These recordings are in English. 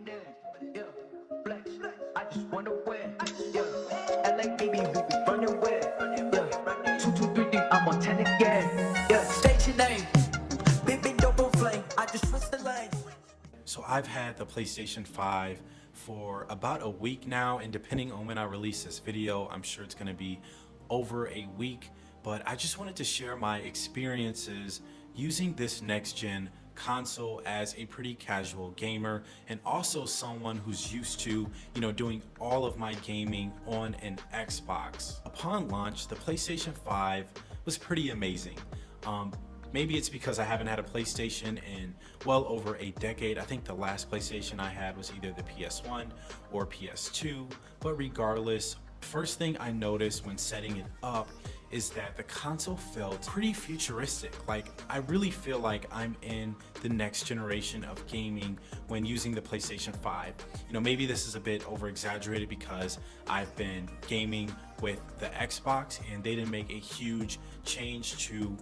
in, yeah, flex. I just wonder where, yeah. LA baby, we be running where, yeah. 2, 2, 3, 3, I'm on 10 again, yeah. State your name, big double flame. I just trust the lane. So I've had the PlayStation 5 for about a week now, and depending on when I release this video, I'm sure it's going to be over a week. But I just wanted to share my experiences using this next gen console as a pretty casual gamer, and also someone who's used to, doing all of my gaming on an Xbox. Upon launch, the PlayStation 5 was pretty amazing. Maybe it's because I haven't had a PlayStation in well over a decade. I think the last PlayStation I had was either the PS1 or PS2, but regardless, first thing I noticed when setting it up is that the console felt pretty futuristic. Like, I really feel like I'm in the next generation of gaming when using the PlayStation 5. Maybe this is a bit over exaggerated because I've been gaming with the Xbox and they didn't make a huge change to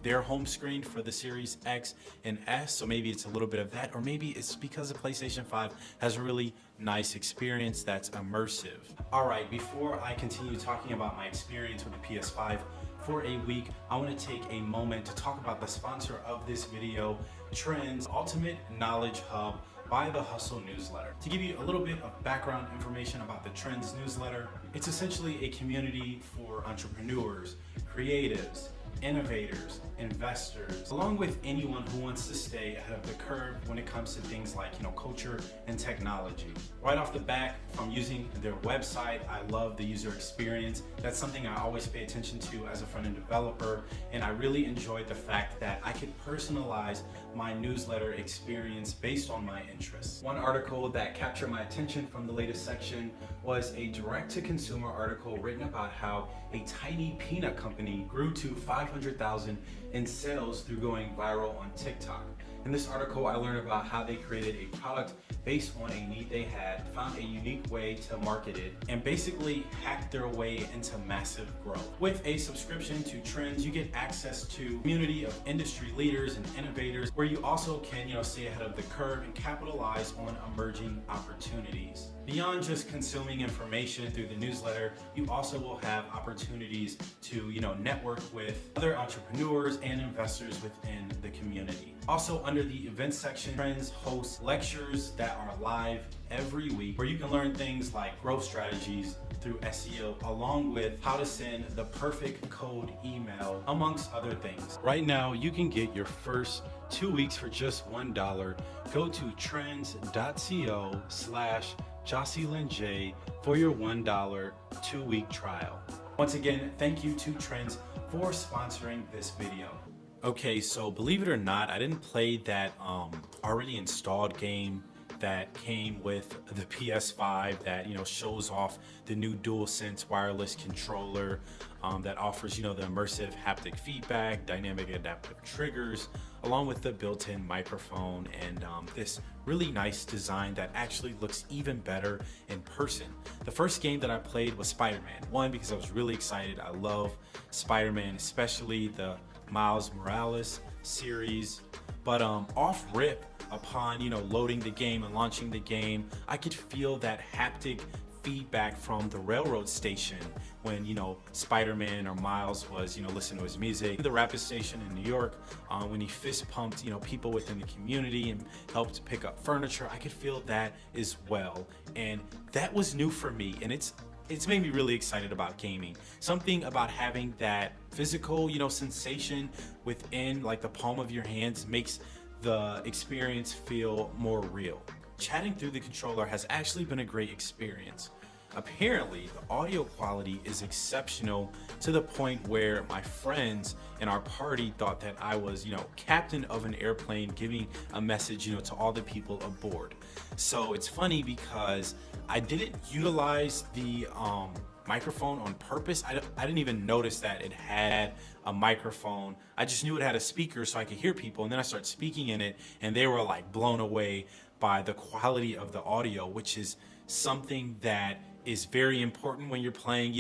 their home screen for the Series X and S, so maybe it's a little bit of that, or maybe it's because the PlayStation 5 has a really nice experience that's immersive. All right, before I continue talking about my experience with the PS5 for a week, I want to take a moment to talk about the sponsor of this video, Trends, Ultimate Knowledge Hub by the Hustle newsletter. To give you a little bit of background information about the Trends newsletter, it's essentially a community for entrepreneurs, creatives, innovators, investors, along with anyone who wants to stay ahead of the curve when it comes to things like, culture and technology. Right off the bat, from using their website, I love the user experience. That's something I always pay attention to as a front-end developer, and I really enjoyed the fact that I could personalize my newsletter experience based on my interests. One article that captured my attention from the latest section was a direct-to-consumer article written about how a tiny peanut company grew to 500,000 in sales through going viral on TikTok. In this article, I learned about how they created a product based on a need they had, found a unique way to market it, and basically hacked their way into massive growth. With a subscription to Trends, you get access to a community of industry leaders and innovators where you also can, stay ahead of the curve and capitalize on emerging opportunities. Beyond just consuming information through the newsletter, you also will have opportunities to, network with other entrepreneurs and investors within the community. Also, under the events section, Trends hosts lectures that are live every week where you can learn things like growth strategies through SEO, along with how to send the perfect code email, amongst other things. Right now, you can get your first 2 weeks for just $1. Go to trends.co/JocelynJ for your $1 2-week trial. Once again, thank you to Trends for sponsoring this video. Okay, so believe it or not, I didn't play that already installed game that came with the PS5 that shows off the new DualSense wireless controller that offers the immersive haptic feedback, dynamic adaptive triggers, along with the built-in microphone and this really nice design that actually looks even better in person. The first game that I played was Spider-Man. One, because I was really excited. I love Spider-Man, especially the Miles Morales series. But off rip, upon loading the game and launching the game, I could feel that haptic feedback from the railroad station when Spider-Man or Miles was listening to his music. The rapid station in New York, when he fist pumped people within the community and helped pick up furniture, I could feel that as well, and that was new for me, and it's made me really excited about gaming. Something about having that physical sensation within like the palm of your hands makes the experience feel more real. Chatting through the controller has actually been a great experience. Apparently, the audio quality is exceptional to the point where my friends in our party thought that I was, captain of an airplane giving a message, to all the people aboard. So it's funny because I didn't utilize the microphone on purpose. I didn't even notice that it had a microphone. I just knew it had a speaker so I could hear people, and then I started speaking in it and they were like blown away by the quality of the audio, which is something that is very important when you're playing,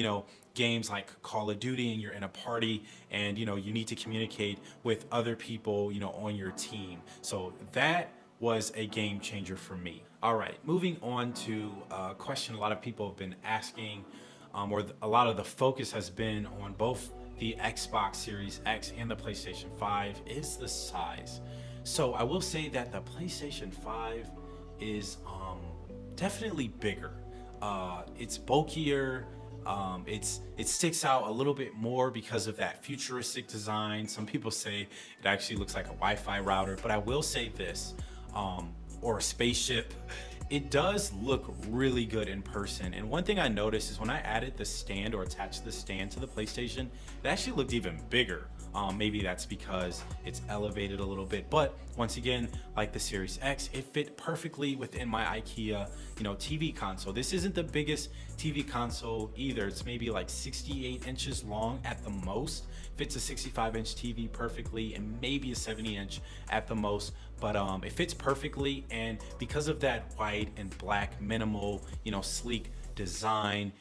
games like Call of Duty and you're in a party and, you need to communicate with other people, on your team. So that was a game changer for me. All right, moving on to a question a lot of people have been asking, a lot of the focus has been on both the Xbox Series X and the PlayStation 5 is the size. So I will say that the PlayStation 5 is definitely bigger. It's bulkier. It sticks out a little bit more because of that futuristic design. Some people say it actually looks like a Wi-Fi router, but I will say this, or a spaceship. It does look really good in person. And one thing I noticed is when I added the stand or attached the stand to the PlayStation, it actually looked even bigger. Maybe that's because it's elevated a little bit, but once again, like the Series X, it fit perfectly within my IKEA, TV console. This isn't the biggest TV console either. It's maybe like 68 inches long at the most. Fits a 65-inch TV perfectly, and maybe a 70-inch at the most. But it fits perfectly, and because of that white and black minimal, sleek design,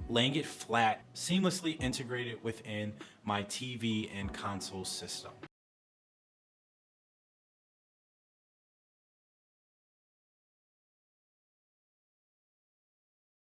laying it flat, seamlessly integrated within my TV and console system.